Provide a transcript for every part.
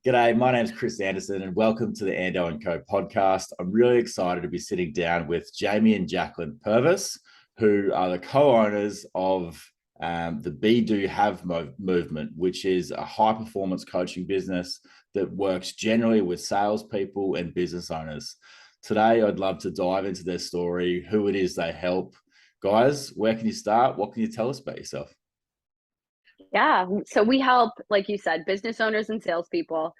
G'day, my name's Chris Anderson and welcome to the Ando and Co podcast. I'm really excited to be sitting down with Jamie and Jacklyn Purvis, who are the co-owners of the Be Do Have movement, which is a high-performance coaching business that works generally with salespeople and business owners. Today, I'd love to dive into their story, who it is they help. Guys, where can you start? What can you tell us about yourself? Yeah. So we help, like you said, business owners and salespeople.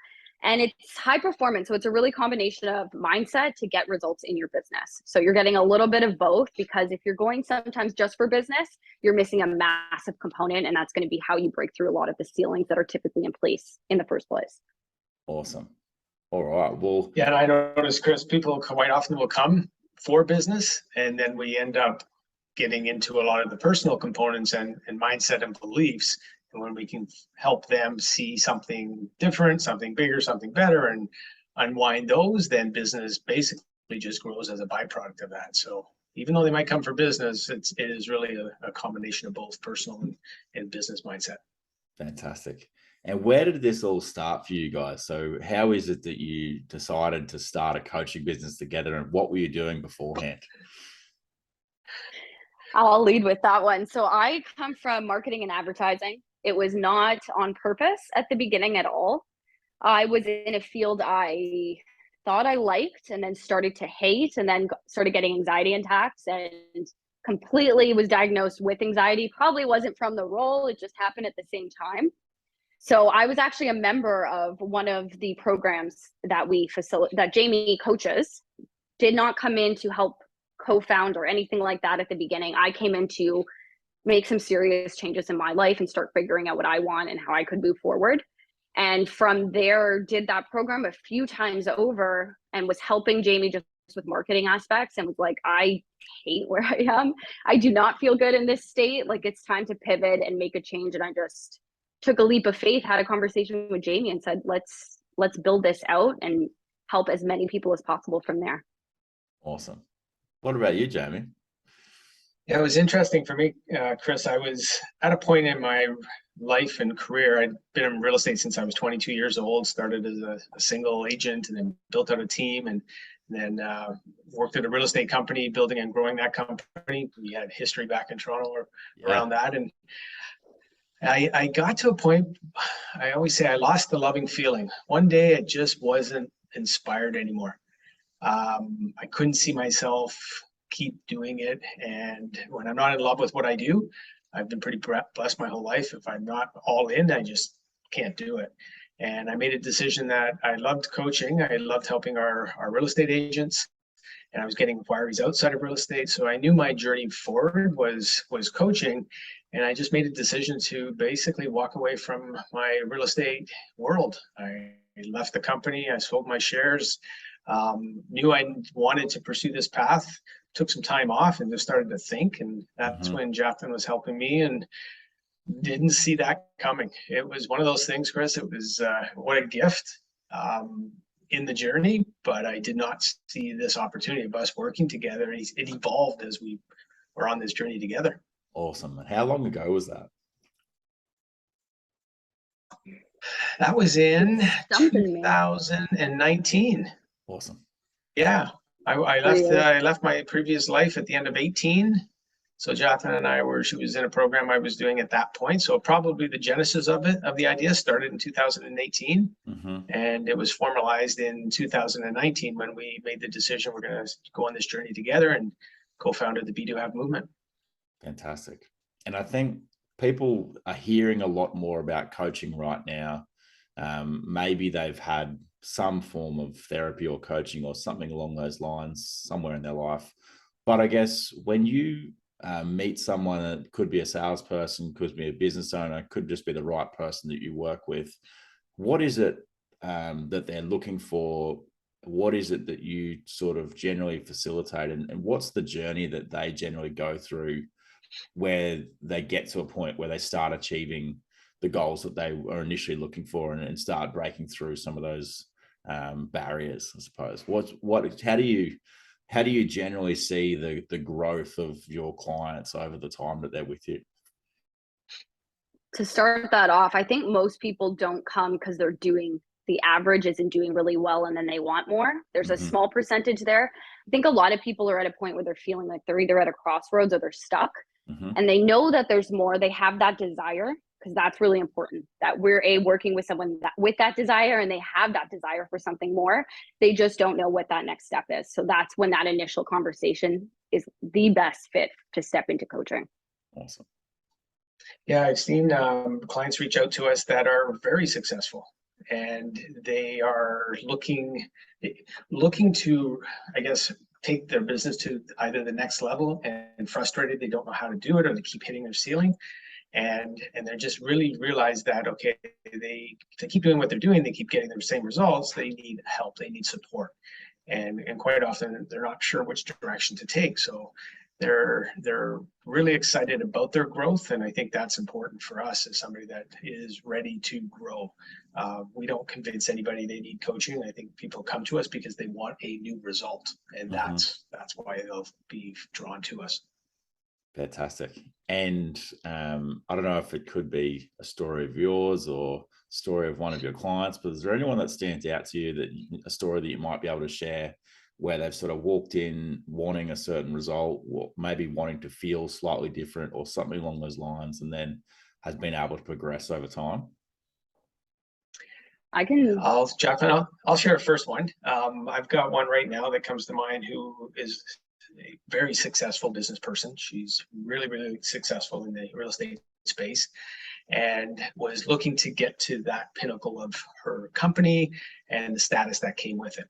And it's high performance. So it's a really combination of mindset to get results in your business. So you're getting a little bit of both, because if you're going sometimes just for business, you're missing a massive component. And that's going to be how you break through a lot of the ceilings that are typically in place in the first place. Awesome. All right. Well, yeah, and I notice, Chris, people quite often will come for business, and then we end up getting into a lot of the personal components and mindset and beliefs. And when we can help them see something different, something bigger, something better, and unwind those, then business basically just grows as a byproduct of that. So even though they might come for business, it is really a combination of both personal and business mindset. Fantastic. And where did this all start for you guys? So how is it that you decided to start a coaching business together, and what were you doing beforehand? I'll lead with that one. So I come from marketing and advertising. It was not on purpose at the beginning at all. I was in a field I thought I liked and then started to hate, and then started getting anxiety attacks and completely was diagnosed with anxiety. Probably wasn't from the role. It just happened at the same time. So I was actually a member of one of the programs that that Jamie coaches. Did not come in to help co-found or anything like that at the beginning. I came in to make some serious changes in my life and start figuring out what I want and how I could move forward. And from there, did that program a few times over and was helping Jamie just with marketing aspects, and was like, I hate where I am. I do not feel good in this state. Like, it's time to pivot and make a change. And I just took a leap of faith, had a conversation with Jamie and said, let's build this out and help as many people as possible from there. Awesome. What about you, Jamie? Yeah, it was interesting for me, Chris. I was at a point in my life and career. I'd been in real estate since I was 22 years old, started as a single agent, and then built out a team, and then worked at a real estate company, building and growing that company. We had history back in Toronto around that. And I got to a point, I always say I lost the loving feeling. One day I just wasn't inspired anymore. I couldn't see myself keep doing it. And when I'm not in love with what I do, I've been pretty blessed my whole life. If I'm not all in, I just can't do it. And I made a decision that I loved coaching. I loved helping our real estate agents, and I was getting inquiries outside of real estate. So I knew my journey forward was coaching. And I just made a decision to basically walk away from my real estate world. I left the company, I sold my shares, knew I wanted to pursue this path, took some time off and just started to think. And that's when Jacklyn was helping me, and didn't see that coming. It was one of those things, Chris. It was what a gift in the journey, but I did not see this opportunity of us working together. It evolved as we were on this journey together. Awesome. And how long ago was that? That was in 2019. Awesome. Yeah, I left my previous life at the end of 18. So Jacklyn and she was in a program I was doing at that point. So probably the genesis of the idea started in 2018. And it was formalized in 2019 when we made the decision we're going to go on this journey together, and co-founded the Be Do Have movement. Fantastic. And I think people are hearing a lot more about coaching right now. Maybe they've had some form of therapy or coaching or something along those lines somewhere in their life. But I guess when you meet someone that could be a salesperson, could be a business owner, could just be the right person that you work with, what is it that they're looking for? What is it that you sort of generally facilitate? And what's the journey that they generally go through where they get to a point where they start achieving the goals that they were initially looking for, and start breaking through some of those barriers, I suppose? How do you generally see the growth of your clients over the time that they're with you? To start that off, I think most people don't come because they're doing the average isn't doing really well and then they want more. There's a Mm-hmm. small percentage there. I think a lot of people are at a point where they're feeling like they're either at a crossroads or they're stuck, Mm-hmm. and they know that there's more. They have that desire, because that's really important, that we're working with someone with that desire, and they have that desire for something more. They just don't know what that next step is. So that's when that initial conversation is the best fit to step into coaching. Awesome. Yeah, I've seen clients reach out to us that are very successful, and they are looking to, I guess, take their business to either the next level, and frustrated they don't know how to do it, or they keep hitting their ceiling, and they just really realize that, okay, they keep doing what they're doing, they keep getting the same results, they need help, they need support, and quite often they're not sure which direction to take. So they're really excited about their growth, and I think that's important for us as somebody that is ready to grow. We don't convince anybody they need coaching. I think people come to us because they want a new result, and that's why they'll be drawn to us. Fantastic. And I don't know if it could be a story of yours or story of one of your clients, but is there anyone that stands out to you, that a story that you might be able to share, where they've sort of walked in wanting a certain result, or maybe wanting to feel slightly different or something along those lines, and then has been able to progress over time? Jacklyn, I'll share a first one. I've got one right now that comes to mind, who is a very successful business person. She's really, really successful in the real estate space, and was looking to get to that pinnacle of her company and the status that came with it.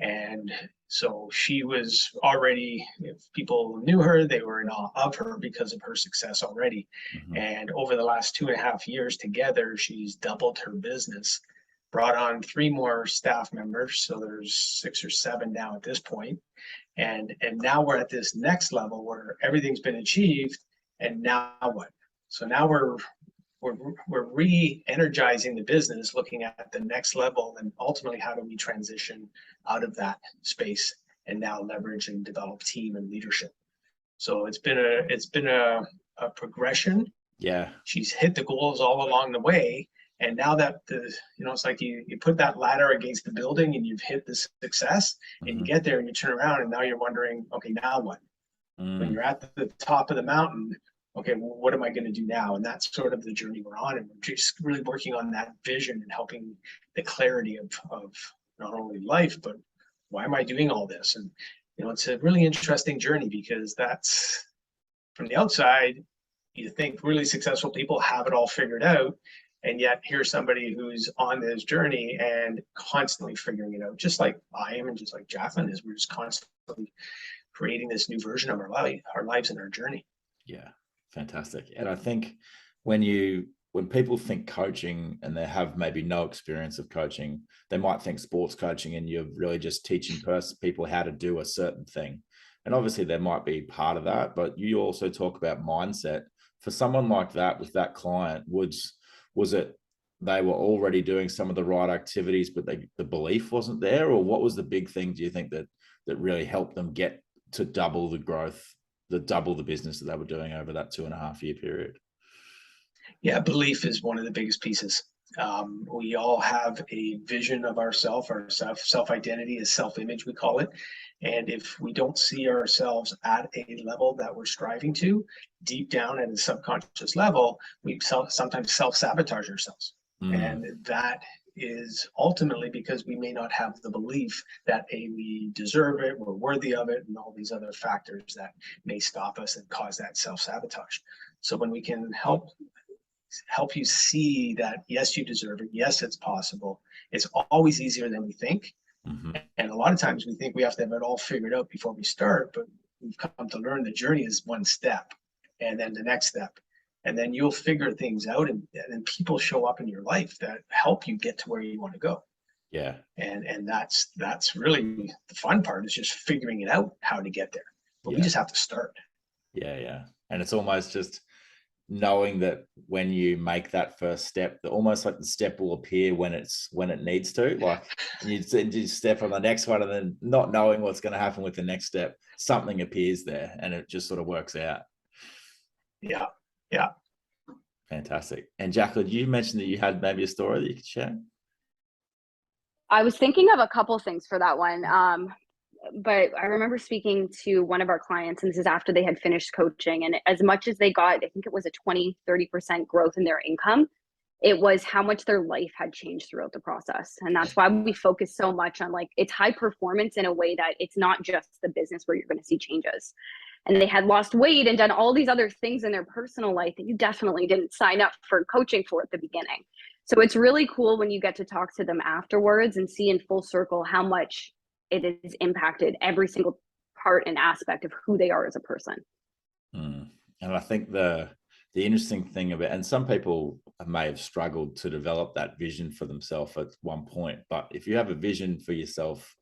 And so she was already, if people knew her, they were in awe of her because of her success already. Mm-hmm. And over the last 2.5 years together, she's doubled her business, brought on 3 more staff members. So there's 6 or 7 now at this point. And now we're at this next level where everything's been achieved. And now what? So now we're re-energizing the business, looking at the next level, and ultimately how do we transition out of that space and now leverage and develop team and leadership. So it's been a progression. Yeah. She's hit the goals all along the way, and now that it's like you put that ladder against the building and you've hit the success, and you get there and you turn around and now you're wondering, okay, now what? When you're at the top of the mountain, okay, well, what am I going to do now? And that's sort of the journey we're on, and we're just really working on that vision and helping the clarity of not only life, but why am I doing all this? And it's a really interesting journey, because that's, from the outside, you think really successful people have it all figured out, and yet here's somebody who's on this journey and constantly figuring it out, just like I am, and just like Jacklyn is. We're just constantly creating this new version of our lives and our journey. Yeah. Fantastic. And I think when people think coaching and they have maybe no experience of coaching, they might think sports coaching and you're really just teaching people how to do a certain thing. And obviously there might be part of that, but you also talk about mindset. For someone like that, with that client, was it they were already doing some of the right activities, but the belief wasn't there? Or what was the big thing, do you think, that really helped them get to double the growth, double the business that they were doing over that 2.5-year period? Yeah, belief is one of the biggest pieces. We all have a vision of ourself, our self-identity is self-image, we call it. And if we don't see ourselves at a level that we're striving to, deep down at a subconscious level, we sometimes self-sabotage ourselves. And that is ultimately because we may not have the belief that we deserve it, we're worthy of it, and all these other factors that may stop us and cause that self-sabotage. So when we can help you see that, yes, you deserve it, yes, it's possible, it's always easier than we think. And a lot of times we think we have to have it all figured out before we start, but we've come to learn the journey is one step, and then the next step, and then you'll figure things out, and then people show up in your life that help you get to where you want to go. Yeah. And that's really the fun part, is just figuring it out how to get there. But we just have to start. Yeah. And it's almost just knowing that when you make that first step, that almost like the step will appear when it needs to, like you step on the next one, and then not knowing what's going to happen with the next step, something appears there and it just sort of works out. Yeah. Fantastic. And Jacklyn, you mentioned that you had maybe a story that you could share. I was thinking of a couple things for that one. But I remember speaking to one of our clients, and this is after they had finished coaching. And as much as they got, I think it was a 20-30% growth in their income, it was how much their life had changed throughout the process. And that's why we focus so much on, like, it's high performance in a way that it's not just the business where you're going to see changes. And they had lost weight and done all these other things in their personal life that you definitely didn't sign up for coaching for at the beginning. So it's really cool when you get to talk to them afterwards and see in full circle how much it has impacted every single part and aspect of who they are as a person. And I think the interesting thing about, and some people may have struggled to develop that vision for themselves at one point, but if you have a vision for yourself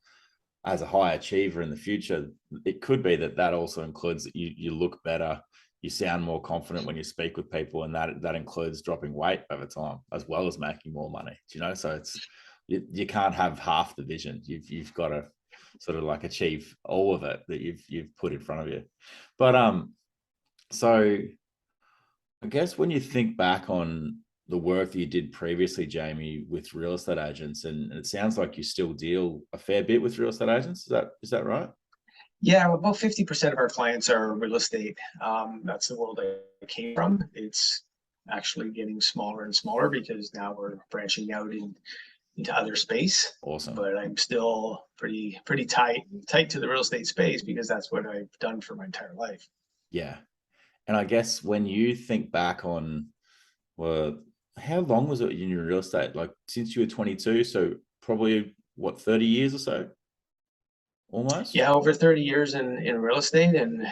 as a high achiever in the future, it could be that also includes that you look better, you sound more confident when you speak with people, and that includes dropping weight over time as well as making more money. Do you know? So it's you can't have half the vision. You've got to sort of like achieve all of it that you've put in front of you. But so I guess when you think back on the work that you did previously, Jamie, with real estate agents, and it sounds like you still deal a fair bit with real estate agents. Is that right? Yeah, about 50% of our clients are real estate. That's the world I came from. It's actually getting smaller and smaller because now we're branching out into other space. Awesome. But I'm still pretty tight to the real estate space because that's what I've done for my entire life. Yeah. And I guess when you think back on, well, how long was it in your real estate? Like since you were 22, so probably what, 30 years or so? Almost? Yeah, over 30 years in real estate. And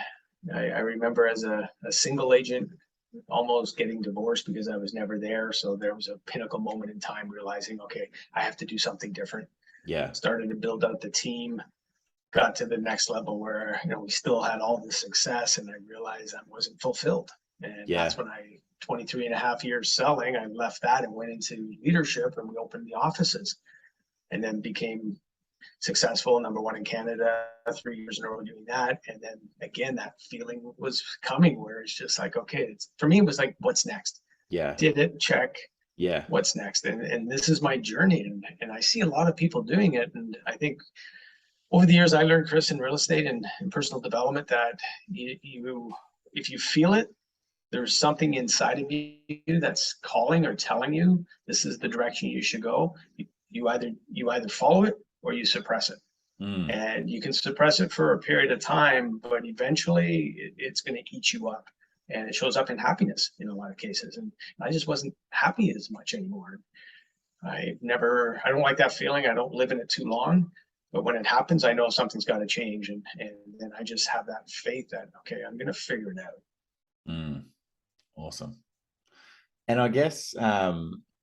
I remember as a single agent almost getting divorced because I was never there. So there was a pinnacle moment in time realizing, okay, I have to do something different. Yeah. Started to build out the team, got to the next level where, we still had all this success, and I realized I wasn't fulfilled. And that's when 23 and a half years selling, I left that and went into leadership, and we opened the offices and then became successful, number one in Canada, 3 years in a row doing that. And then again, that feeling was coming where it's just like, okay, for me, it was like, what's next? Yeah. Did it, check. Yeah. What's next? And this is my journey. And I see a lot of people doing it. And I think over the years, I learned, Chris, in real estate and in personal development that if you feel it, there's something inside of you that's calling or telling you this is the direction you should go. You either follow it or you suppress it. And you can suppress it for a period of time, but eventually it's going to eat you up. And it shows up in happiness in a lot of cases. And I just wasn't happy as much anymore. I don't like that feeling. I don't live in it too long. But when it happens, I know something's got to change. And then I just have that faith that, okay, I'm going to figure it out. Awesome. And I guess,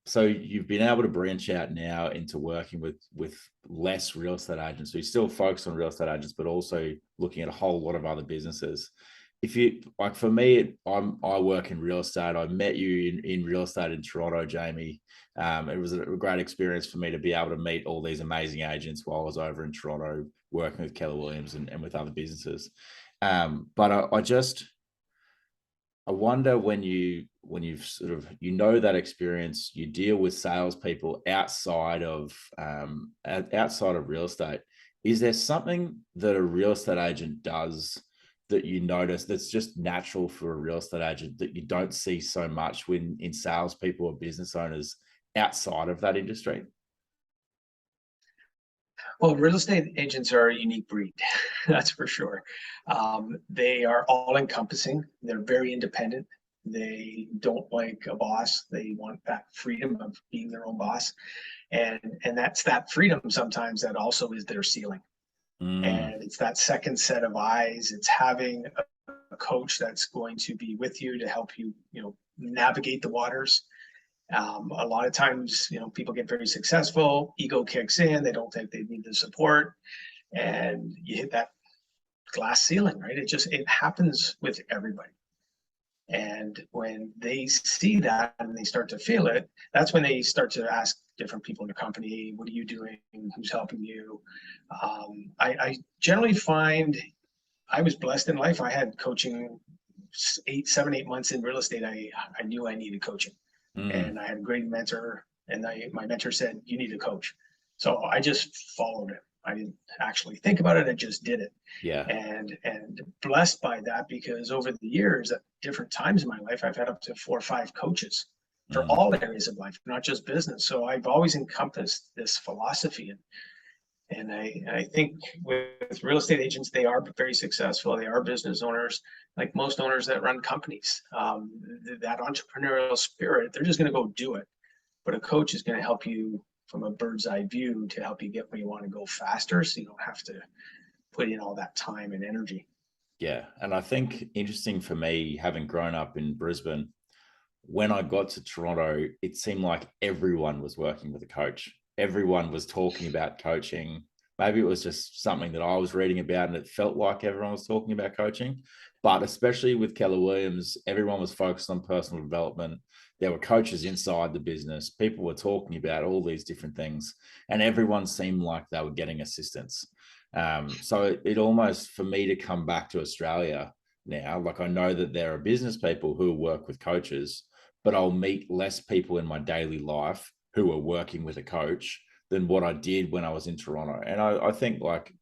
so you've been able to branch out now into working with less real estate agents. So you still focus on real estate agents, but also looking at a whole lot of other businesses. If you like, for me, I work in real estate. I met you in real estate in Toronto, Jamie. It was a great experience for me to be able to meet all these amazing agents while I was over in Toronto working with Keller Williams and with other businesses. But I wonder when you've sort of, that experience, you deal with salespeople outside of real estate. Is there something that a real estate agent does that you notice that's just natural for a real estate agent that you don't see so much in salespeople or business owners outside of that industry? Well, real estate agents are a unique breed, that's for sure. They are all encompassing. They're very independent. They don't like a boss. They want that freedom of being their own boss. And that's that freedom sometimes that also is their ceiling. And it's that second set of eyes. It's having a coach that's going to be with you to help you, navigate the waters. A lot of times, people get very successful, ego kicks in, they don't think they need the support, and you hit that glass ceiling, right? It happens with everybody. And when they see that and they start to feel it, that's when they start to ask different people in the company, what are you doing? Who's helping you? I generally find I was blessed in life. I had coaching 7, 8 months in real estate. I knew I needed coaching. And I had a great mentor, and my mentor said, you need a coach. So I just followed it. I didn't actually think about it. I just did it. Yeah. And blessed by that, because over the years, at different times in my life, I've had up to 4 or 5 coaches for all areas of life, not just business. So I've always encompassed this philosophy. And I think with real estate agents, they are very successful. They are business owners, like most owners that run companies. That entrepreneurial spirit, they're just going to go do it. But a coach is going to help you from a bird's eye view to help you get where you want to go faster, so you don't have to put in all that time and energy. Yeah. And I think interesting for me, having grown up in Brisbane, when I got to Toronto, it seemed like everyone was working with a coach. Everyone was talking about coaching. Maybe it was just something that I was reading about and it felt like everyone was talking about coaching. But especially with Keller Williams, everyone was focused on personal development. There were coaches inside the business. People were talking about all these different things, and everyone seemed like they were getting assistance. So it almost, for me to come back to Australia now, like I know that there are business people who work with coaches, but I'll meet less people in my daily life who are working with a coach than what I did when I was in Toronto. And I think like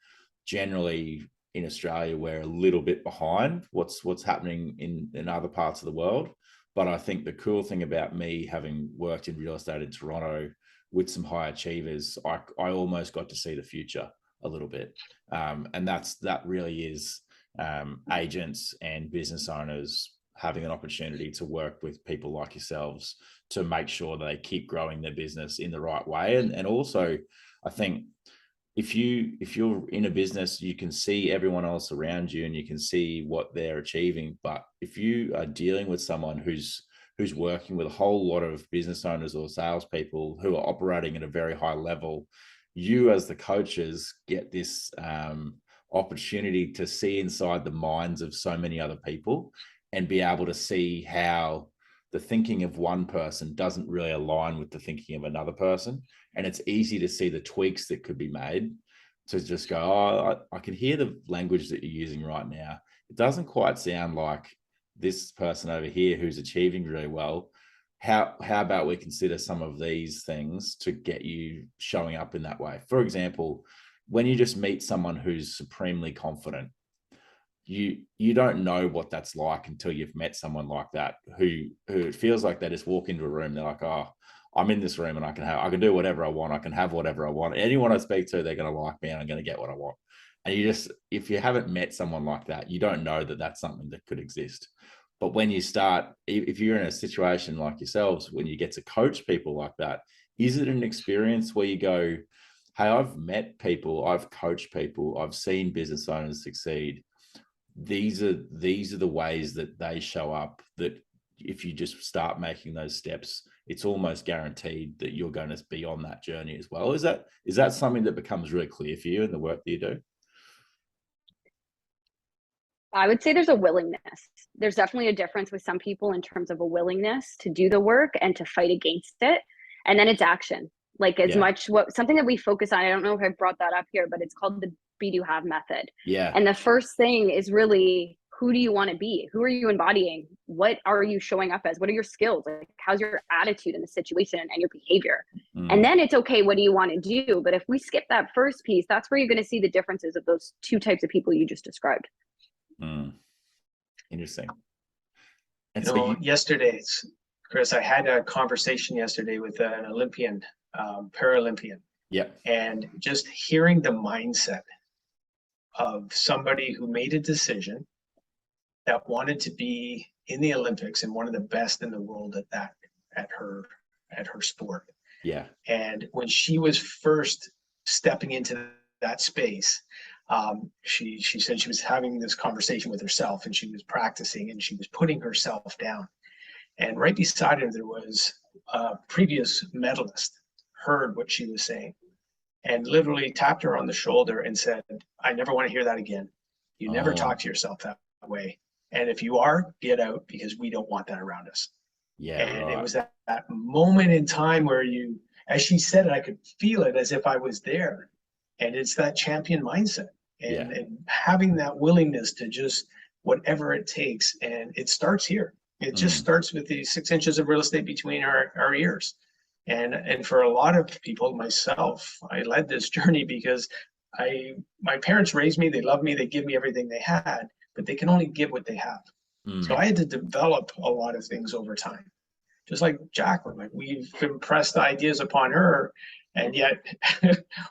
generally in Australia, we're a little bit behind what's happening in other parts of the world. But I think the cool thing about me having worked in real estate in Toronto with some high achievers, I almost got to see the future a little bit. And that really is agents and business owners having an opportunity to work with people like yourselves to make sure they keep growing their business in the right way. And also, I think if you're in a business, you can see everyone else around you and you can see what they're achieving. But if you are dealing with someone who's working with a whole lot of business owners or salespeople who are operating at a very high level, you as the coaches get this opportunity to see inside the minds of so many other people and be able to see how the thinking of one person doesn't really align with the thinking of another person. And it's easy to see the tweaks that could be made to just go, oh, I can hear the language that you're using right now. It doesn't quite sound like this person over here who's achieving really well. How about we consider some of these things to get you showing up in that way? For example, when you just meet someone who's supremely confident, you don't know what that's like until you've met someone like that who it feels like they just walk into a room, they're like, oh, I'm in this room and I can do whatever I want, I can have whatever I want. Anyone I speak to, they're going to like me and I'm going to get what I want. And if you haven't met someone like that, you don't know that that's something that could exist. But when you start, if you're in a situation like yourselves, when you get to coach people like that, is it an experience where you go, hey, I've met people, I've coached people, I've seen business owners succeed. These are the ways that they show up, that if you just start making those steps, it's almost guaranteed that you're going to be on that journey as well. Is that something that becomes really clear for you in the work that you do? I would say there's a willingness. There's definitely a difference with some people in terms of a willingness to do the work and to fight against it. And then it's action. Like something that we focus on, I don't know if I brought that up here, but it's called the be do have method. Yeah. And the first thing is really, who do you want to be? Who are you embodying? What are you showing up as? What are your skills? Like, how's your attitude in the situation and your behavior? And then it's okay, what do you want to do? But if we skip that first piece, that's where you're going to see the differences of those two types of people you just described. Interesting. And so yesterday, Chris, I had a conversation yesterday with an Olympian, Paralympian. Yeah. And just hearing the mindset of somebody who made a decision that wanted to be in the Olympics and one of the best in the world at her sport. Yeah. And when she was first stepping into that space, she said she was having this conversation with herself and she was practicing and she was putting herself down. And right beside her, there was a previous medalist, heard what she was saying and literally tapped her on the shoulder and said, I never want to hear that again. You never talk to yourself that way. And if you are, get out, because we don't want that around us. Yeah. And it was that moment in time where as she said it, I could feel it as if I was there. And it's that champion mindset and having that willingness to just whatever it takes. And it starts here. It just starts with the 6 inches of real estate between our ears. And for a lot of people, myself, I led this journey because my parents raised me, they loved me, they give me everything they had, but they can only give what they have. So I had to develop a lot of things over time. Just like Jacklyn, like we've impressed ideas upon her, and yet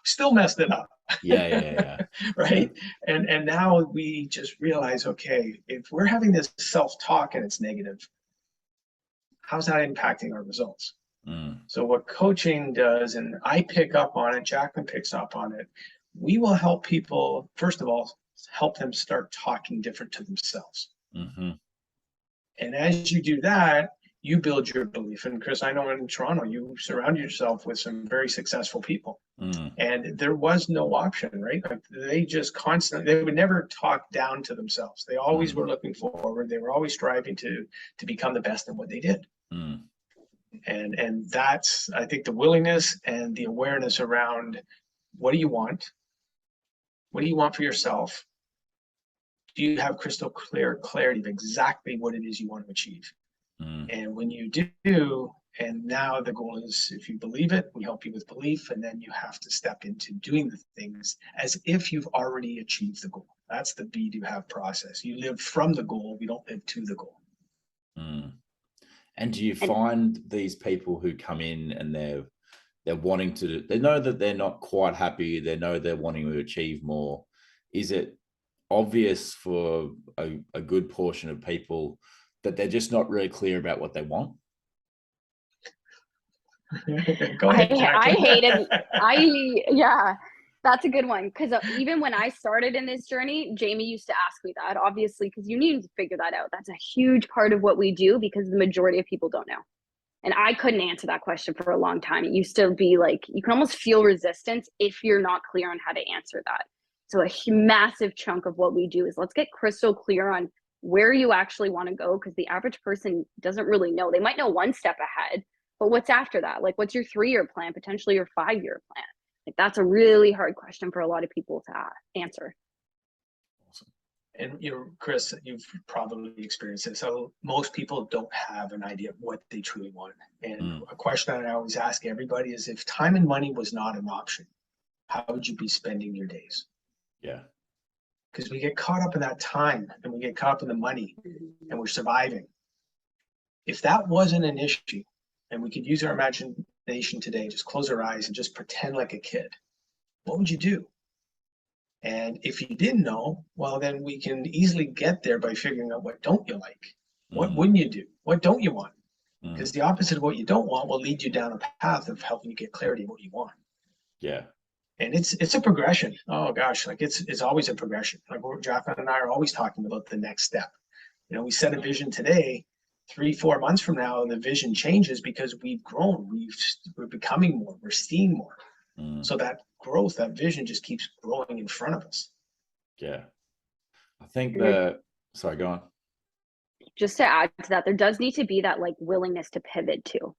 still messed it up. Yeah. Right. And now we just realize, okay, if we're having this self-talk and it's negative, how's that impacting our results? So what coaching does, and I pick up on it, Jacklyn picks up on it, we will help people, first of all, help them start talking different to themselves. And as you do that, you build your belief. And Chris, I know in Toronto, you surround yourself with some very successful people. And there was no option, right? Like they just constantly, they would never talk down to themselves. They always were looking forward. They were always striving to become the best at what they did. And that's, I think, the willingness and the awareness around, what do you want? What do you want for yourself? Do you have crystal clear clarity of exactly what it is you want to achieve? And when you do, and now the goal is, if you believe it, we help you with belief, and then you have to step into doing the things as if you've already achieved the goal. That's the be, do, have process. You live from the goal, we don't live to the goal. And do you find these people who come in and they're wanting to, they know that they're not quite happy, they know they're wanting to achieve more? Is it obvious for a good portion of people that they're just not really clear about what they want? Go ahead, yeah, that's a good one. Because even when I started in this journey, Jamie used to ask me that, obviously, because you need to figure that out. That's a huge part of what we do, because the majority of people don't know. And I couldn't answer that question for a long time. It used to be like, you can almost feel resistance if you're not clear on how to answer that. So a massive chunk of what we do is, let's get crystal clear on where you actually want to go, because the average person doesn't really know. They might know one step ahead, but what's after that? Like, what's your 3-year plan, potentially your 5-year plan? Like, that's a really hard question for a lot of people to answer. Awesome. And Chris, you've probably experienced this. So most people don't have an idea of what they truly want. And a question I always ask everybody is, if time and money was not an option, how would you be spending your days? Yeah. Because we get caught up in that time, and we get caught up in the money, and we're surviving. If that wasn't an issue, and we could use our imagination today, just close our eyes and just pretend like a kid, what would you do? And if you didn't know, well, then we can easily get there by figuring out, what don't you like? What wouldn't you do? What don't you want? Because the opposite of what you don't want will lead you down a path of helping you get clarity of what you want. Yeah. And it's a progression. Oh gosh, like it's always a progression. Like Jacklyn and I are always talking about the next step. We set a vision today. 3-4 months from now, the vision changes because we've grown. We're becoming more. We're seeing more. So that growth, that vision, just keeps growing in front of us. Yeah. I think sorry, go on. Just to add to that, there does need to be that like willingness to pivot too.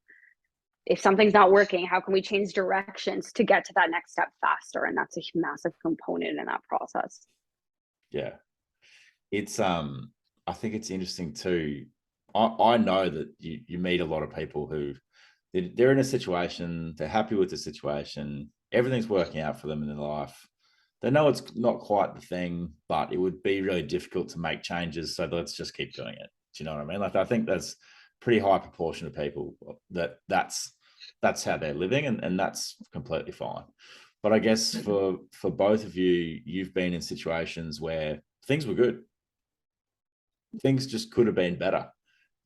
If something's not working, how can we change directions to get to that next step faster? And that's a massive component in that process. Yeah. It's I think it's interesting too. I know that you meet a lot of people who they're in a situation, they're happy with the situation, everything's working out for them in their life. They know it's not quite the thing, but it would be really difficult to make changes. So let's just keep doing it. Do you know what I mean? Like, I think that's pretty high proportion of people that's how they're living, and that's completely fine. But I guess for both of you, you've been in situations where things were good. Things just could have been better.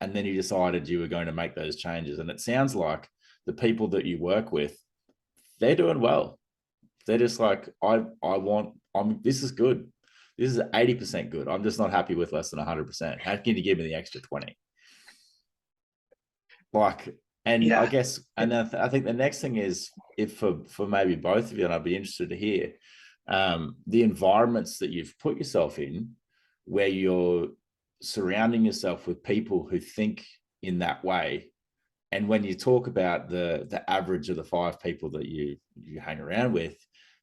And then you decided you were going to make those changes. And it sounds like the people that you work with, they're doing well. They're just like, this is good. This is 80% good. I'm just not happy with less than 100%. How can you give me the extra 20? I guess, and then I think the next thing is, if for maybe both of you, and I'd be interested to hear, the environments that you've put yourself in, where you're surrounding yourself with people who think in that way. And when you talk about the average of the 5 people that you hang around with,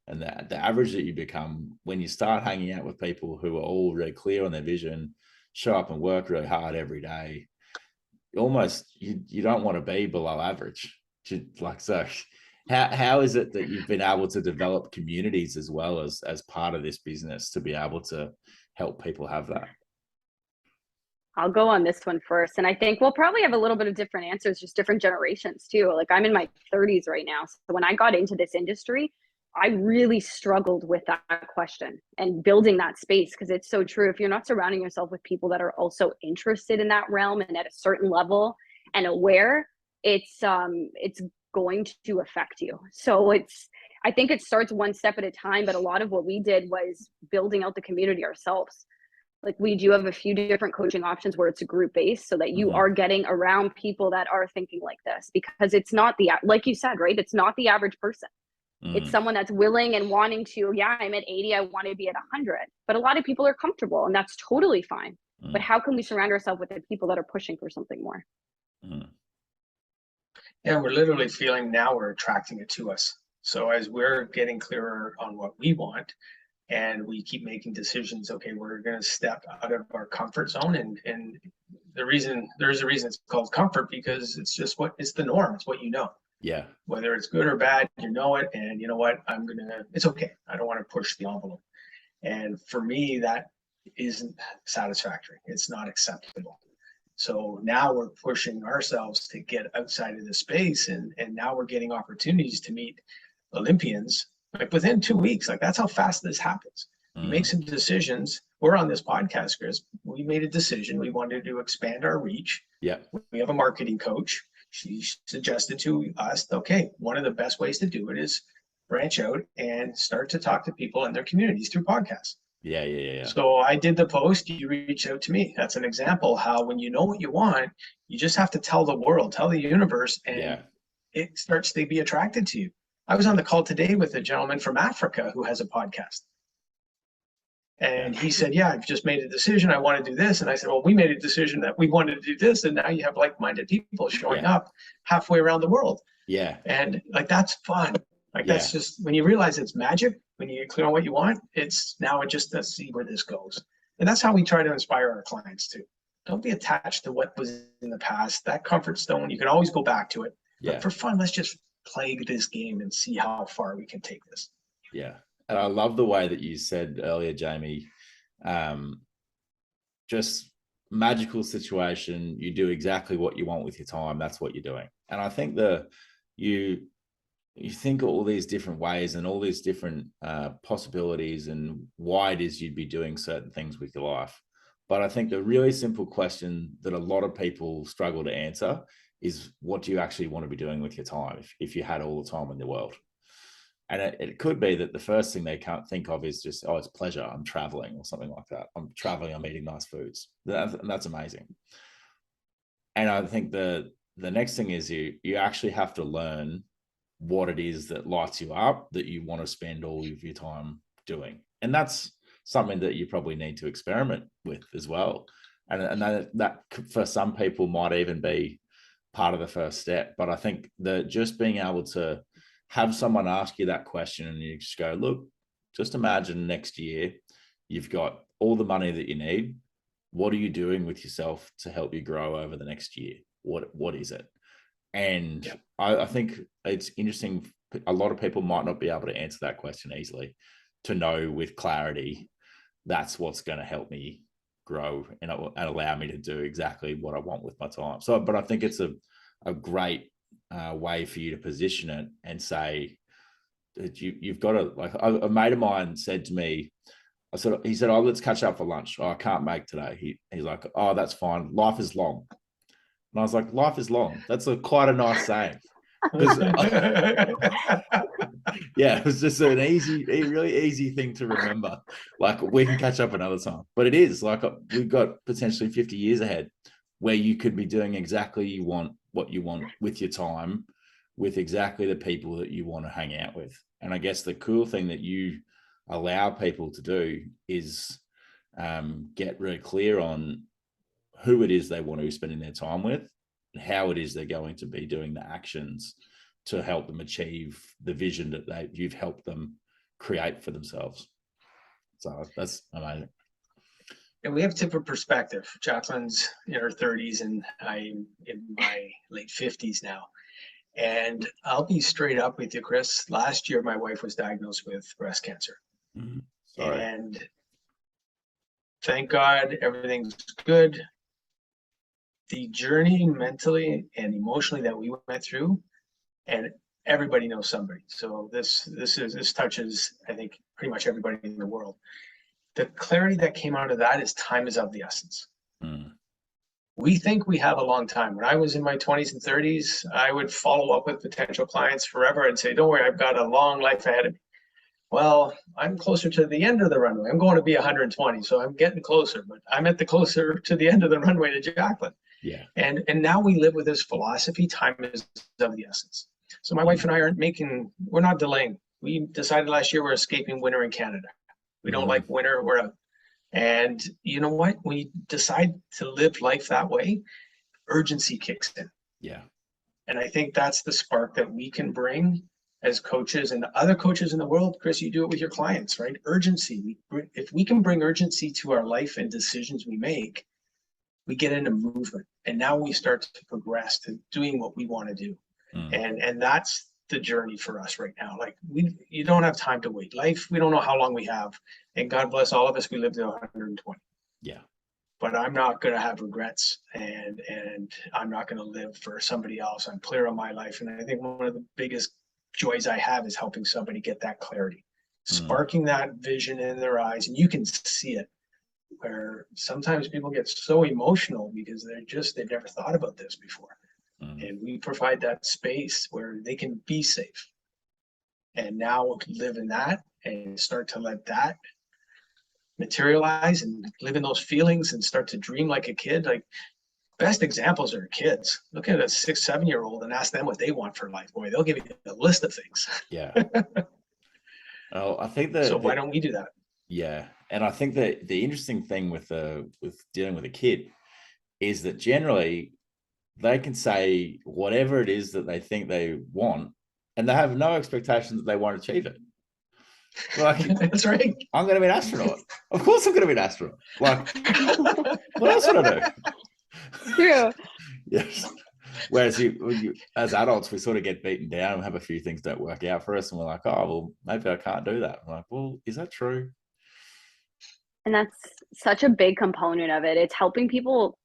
and the average that you become when you start hanging out with people who are all really clear on their vision, show up and work really hard every day, almost you don't want to be below average. Like, so how is it that you've been able to develop communities as well as part of this business to be able to help people have that? I'll go on this one first. And I think we'll probably have a little bit of different answers, just different generations too. Like I'm in my 30s right now. So when I got into this industry, I really struggled with that question and building that space, because it's so true. If you're not surrounding yourself with people that are also interested in that realm and at a certain level and aware, it's going to affect you. So I think it starts one step at a time, but a lot of what we did was building out the community ourselves. Like we do have a few different coaching options where it's a group based, so that you are getting around people that are thinking like this, because it's not like you said, right? It's not the average person. It's someone that's willing and wanting to, yeah, I'm at 80, I want to be at 100. But a lot of people are comfortable and that's totally fine. But how can we surround ourselves with the people that are pushing for something more? Yeah, we're literally feeling now we're attracting it to us. So as we're getting clearer on what we want, and we keep making decisions, okay, we're going to step out of our comfort zone. And there's a reason it's called comfort, because it's just it's the norm. It's what you know. Yeah. Whether it's good or bad, you know it. And you know what? It's okay. I don't want to push the envelope. And for me, that isn't satisfactory. It's not acceptable. So now we're pushing ourselves to get outside of the space. And now we're getting opportunities to meet Olympians like within 2 weeks. Like that's how fast this happens. You make some decisions. We're on this podcast, Chris. We made a decision. We wanted to expand our reach. Yeah. We have a marketing coach. She suggested to us, okay, one of the best ways to do it is branch out and start to talk to people in their communities through podcasts. Yeah. So I did the post, you reached out to me. That's an example how when you know what you want, you just have to tell the world, tell the universe, and it starts to be attracted to you. I was on the call today with a gentleman from Africa who has a podcast. And he said, yeah, I've just made a decision. I want to do this. And I said, well, we made a decision that we wanted to do this. And now you have like-minded people showing up halfway around the world. Yeah. And like, that's fun. Like, that's just, when you realize it's magic, when you get clear on what you want, it's now just to see where this goes. And that's how we try to inspire our clients too. Don't be attached to what was in the past. That comfort zone, you can always go back to it. But for fun, let's just play this game and see how far we can take this. Yeah. And I love the way that you said earlier, Jamie, just magical situation. You do exactly what you want with your time. That's what you're doing. And I think you think of all these different ways and all these different possibilities and why it is you'd be doing certain things with your life. But I think the really simple question that a lot of people struggle to answer is, what do you actually want to be doing with your time if you had all the time in the world? And it could be that the first thing they can't think of is just, oh, it's pleasure. I'm traveling or something like that. I'm traveling. I'm eating nice foods. That's amazing. And I think the next thing is you actually have to learn what it is that lights you up, that you want to spend all of your time doing. And that's something that you probably need to experiment with as well. And that for some people might even be part of the first step. But I think that just being able to have someone ask you that question and you just go, look, just imagine next year you've got all the money that you need. What are you doing with yourself to help you grow over the next year? What is it? And I think it's interesting. A lot of people might not be able to answer that question easily, to know with clarity, that's what's going to help me grow and allow me to do exactly what I want with my time. So, but I think it's a great way for you to position it and say that you've got to, like a mate of mine said to me, he said, oh, let's catch up for lunch. Oh, I can't make today. He's like, oh, that's fine. Life is long. And I was like, life is long. That's quite a nice saying. Yeah, it was just a really easy thing to remember. Like, we can catch up another time. But it is like we've got potentially 50 years ahead where you could be doing exactly what you want with your time, with exactly the people that you want to hang out with. And I guess the cool thing that you allow people to do is get really clear on who it is they want to be spending their time with and how it is they're going to be doing the actions to help them achieve the vision that you've helped them create for themselves. So that's amazing. And we have different perspective. Jacklyn's in her 30s and I'm in my late 50s now. And I'll be straight up with you, Chris. Last year, my wife was diagnosed with breast cancer. Sorry. And thank God everything's good. The journey mentally and emotionally that we went through, and everybody knows somebody. So this touches, I think, pretty much everybody in the world. The clarity that came out of that is time is of the essence. We think we have a long time. When I was in my 20s and 30s, I would follow up with potential clients forever and say, don't worry, I've got a long life ahead of me. Well, I'm closer to the end of the runway. I'm going to be 120, so I'm getting closer, but I'm at the closer to the end of the runway to Jacklyn. Yeah. And now we live with this philosophy, time is of the essence. So my wife and I we're not delaying. We decided last year we're escaping winter in Canada. We don't like winter, we're out. And you know what? When you decide to live life that way, urgency kicks in. Yeah. And I think that's the spark that we can bring as coaches and other coaches in the world. Chris, you do it with your clients, right? Urgency. If we can bring urgency to our life and decisions we make, we get into movement. And now we start to progress to doing what we want to do. And that's the journey for us right now. Like you don't have time to wait. Life, we don't know how long we have. And God bless all of us, we live to 120. Yeah. But I'm not going to have regrets, and I'm not going to live for somebody else. I'm clear on my life. And I think one of the biggest joys I have is helping somebody get that clarity, sparking that vision in their eyes. And you can see it, where sometimes people get so emotional because they've never thought about this before. And we provide that space where they can be safe and now live in that and start to let that materialize and live in those feelings and start to dream like a kid. Like, best examples are kids. Look at a 6, 7-year-old and ask them what they want for life. Boy, they'll give you a list of things. Yeah. Oh, I think that. So why don't we do that? Yeah, and I think that the interesting thing with dealing with a kid is that generally they can say whatever it is that they think they want, and they have no expectation that they won't achieve it. Like, that's right. I'm going to be an astronaut. Of course, I'm going to be an astronaut. Like, what else would I do? True. Yes. Whereas you, as adults, we sort of get beaten down and have a few things don't work out for us, and we're like, oh, well, maybe I can't do that. I'm like, well, is that true? And that's such a big component of it. It's helping people,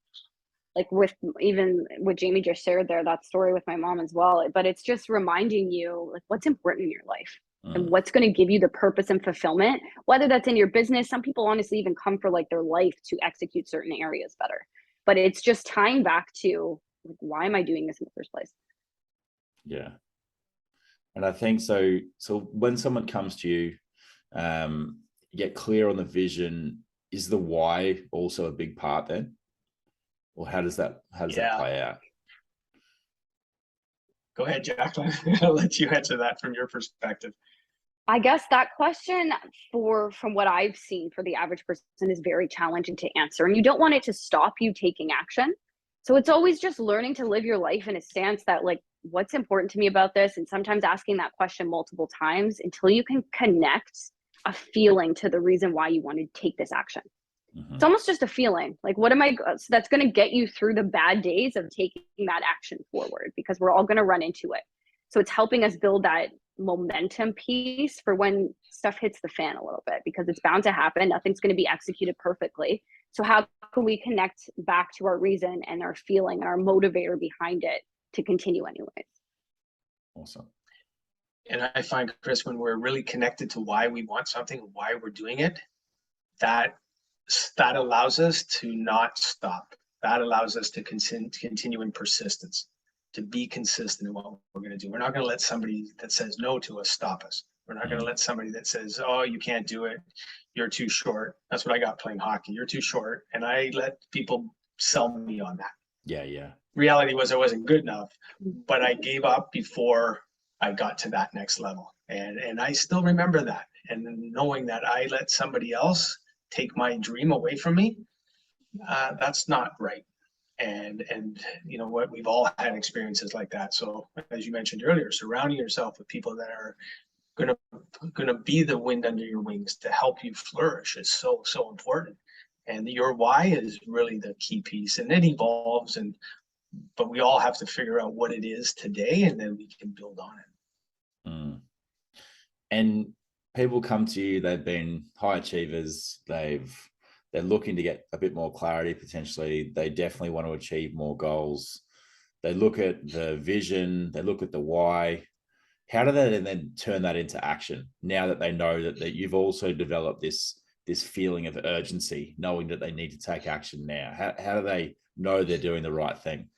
like with even what Jamie just shared there, that story with my mom as well. But it's just reminding you like what's important in your life and what's going to give you the purpose and fulfillment, whether that's in your business. Some people honestly even come for like their life to execute certain areas better. But it's just tying back to like, why am I doing this in the first place? Yeah. And I think so when someone comes to you, get clear on the vision, is the why also a big part then? Or how does that play out? Go ahead, Jacklyn. I'll let you answer that from your perspective. I guess that question from what I've seen for the average person is very challenging to answer. And you don't want it to stop you taking action. So it's always just learning to live your life in a stance that like, what's important to me about this? And sometimes asking that question multiple times until you can connect a feeling to the reason why you want to take this action. It's almost just a feeling. Like, what am I, so that's going to get you through the bad days of taking that action forward, because we're all going to run into it. So it's helping us build that momentum piece for when stuff hits the fan a little bit, because it's bound to happen. Nothing's going to be executed perfectly. So how can we connect back to our reason and our feeling and our motivator behind it to continue anyways? Awesome. And I find, Chris, when we're really connected to why we want something, why we're doing it, that allows us to not stop. That allows us to continue in persistence, to be consistent in what we're going to do. We're not going to let somebody that says no to us stop us. We're not going to let somebody that says, oh, you can't do it, you're too short. That's what I got playing hockey. You're too short. And I let people sell me on that. Yeah. Reality was I wasn't good enough, but I gave up before I got to that next level. And I still remember that. And knowing that I let somebody else take my dream away from me, that's not right. And you know what, we've all had experiences like that. So as you mentioned earlier, surrounding yourself with people that are gonna be the wind under your wings to help you flourish is so important. And your why is really the key piece, and it evolves. And but we all have to figure out what it is today, and then we can build on it. Mm. And people come to you, they've been high achievers, they're looking to get a bit more clarity potentially. They definitely want to achieve more goals. They look at the vision, they look at the why. How do they then turn that into action now that they know that you've also developed this feeling of urgency, knowing that they need to take action now? How do they know they're doing the right thing?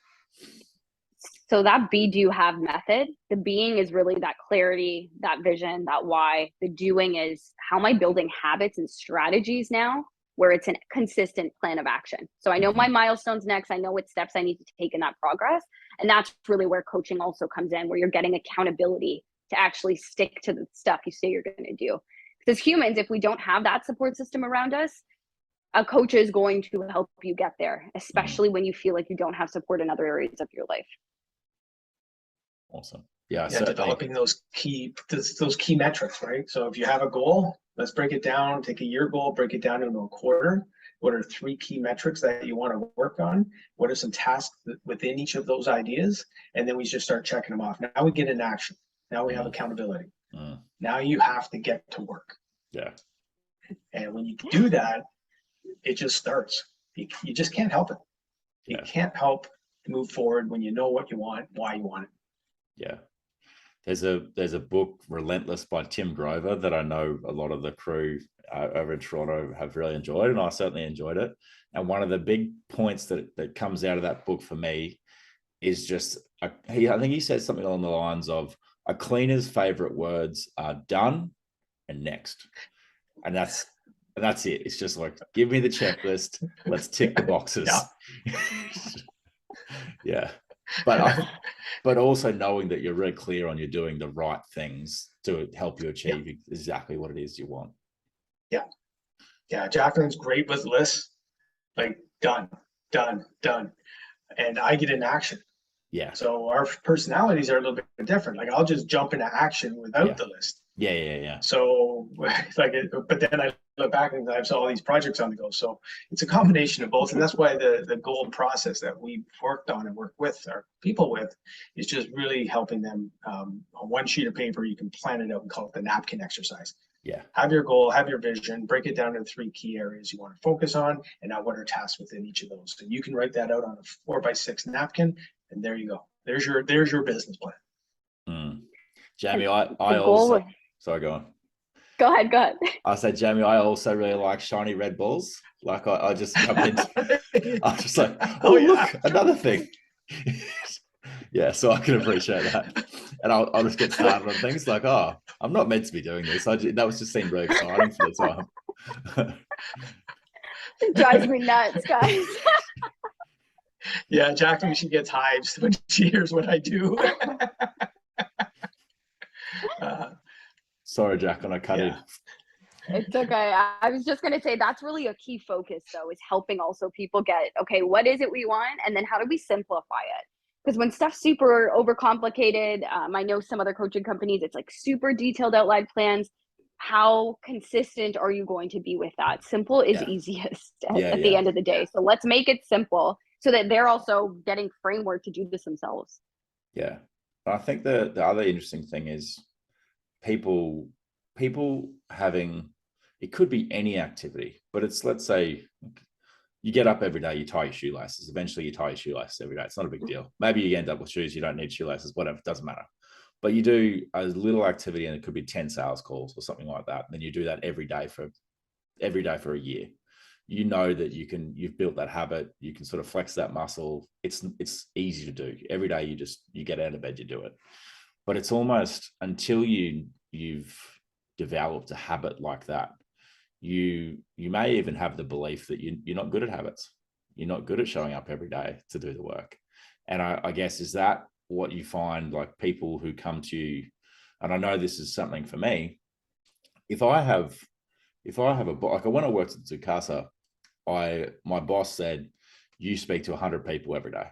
So that be, do, have method, the being is really that clarity, that vision, that why. The doing is, how am I building habits and strategies now where it's a consistent plan of action? So I know my milestones next. I know what steps I need to take in that progress. And that's really where coaching also comes in, where you're getting accountability to actually stick to the stuff you say you're going to do. Because humans, if we don't have that support system around us, a coach is going to help you get there, especially when you feel like you don't have support in other areas of your life. Awesome. Yeah, developing those key metrics, right? So if you have a goal, let's break it down, take a year goal, break it down into a quarter. What are 3 key metrics that you want to work on? What are some tasks within each of those ideas? And then we just start checking them off. Now we get in action. Now we have accountability. Now you have to get to work. Yeah. And when you do that, it just starts. You just can't help it. You can't help move forward when you know what you want, why you want it. Yeah. There's a book, Relentless, by Tim Grover, that I know a lot of the crew over in Toronto have really enjoyed, and I certainly enjoyed it. And one of the big points that comes out of that book for me is just, I think he says something along the lines of, a cleaner's favorite words are done and next. And that's it. It's just like, give me the checklist. Let's tick the boxes. Yeah. But also knowing that you're really clear on you're doing the right things to help you achieve exactly what it is you want. Yeah. Jacklyn's great with lists, like done. And I get in action. Yeah. So our personalities are a little bit different. Like I'll just jump into action without the list. Yeah. So but then I look back and I have all these projects on the go. So it's a combination of both. And that's why the goal process that we've worked on and work with our people with is just really helping them on one sheet of paper. You can plan it out and call it the napkin exercise. Yeah. Have your goal, have your vision, break it down into 3 key areas you want to focus on, and now what are tasks within each of those. So you can write that out on a 4x6 napkin, and there you go. There's your business plan. Jamie, I also sorry, go on. Go ahead. I said, Jamie, I also really like shiny red balls. Like I just jumped into I was just like, look, another thing. Yeah, so I can appreciate that. And I'll just get started on things like, I'm not meant to be doing this. That was just seemed really exciting for the time. It drives me nuts, guys. Yeah, Jacklyn, she gets hives when she hears what I do. Sorry, Jacklyn, I cut in. It's okay. I was just going to say that's really a key focus, though, is helping also people get, okay, what is it we want? And then how do we simplify it? Because when stuff's super overcomplicated, I know some other coaching companies, it's like super detailed outline plans. How consistent are you going to be with that? Simple is easiest at the end of the day. So let's make it simple so that they're also getting framework to do this themselves. Yeah. I think the other interesting thing is people having, it could be any activity, but it's, let's say you get up every day, you tie your shoelaces. Eventually you tie your shoelaces every day. It's not a big deal. Maybe you end up with shoes, you don't need shoelaces, whatever, it doesn't matter. But you do a little activity, and it could be 10 sales calls or something like that. And then you do that every day for a year. You know that you've built that habit. You can sort of flex that muscle. It's easy to do. Every day you get out of bed, you do it. But it's almost until you've developed a habit like that, you may even have the belief that you're not good at habits. You're not good at showing up every day to do the work. And I guess, is that what you find, like people who come to you, and I know this is something for me, if I have like when I worked at Tsukasa, my boss said, you speak to 100 people every day.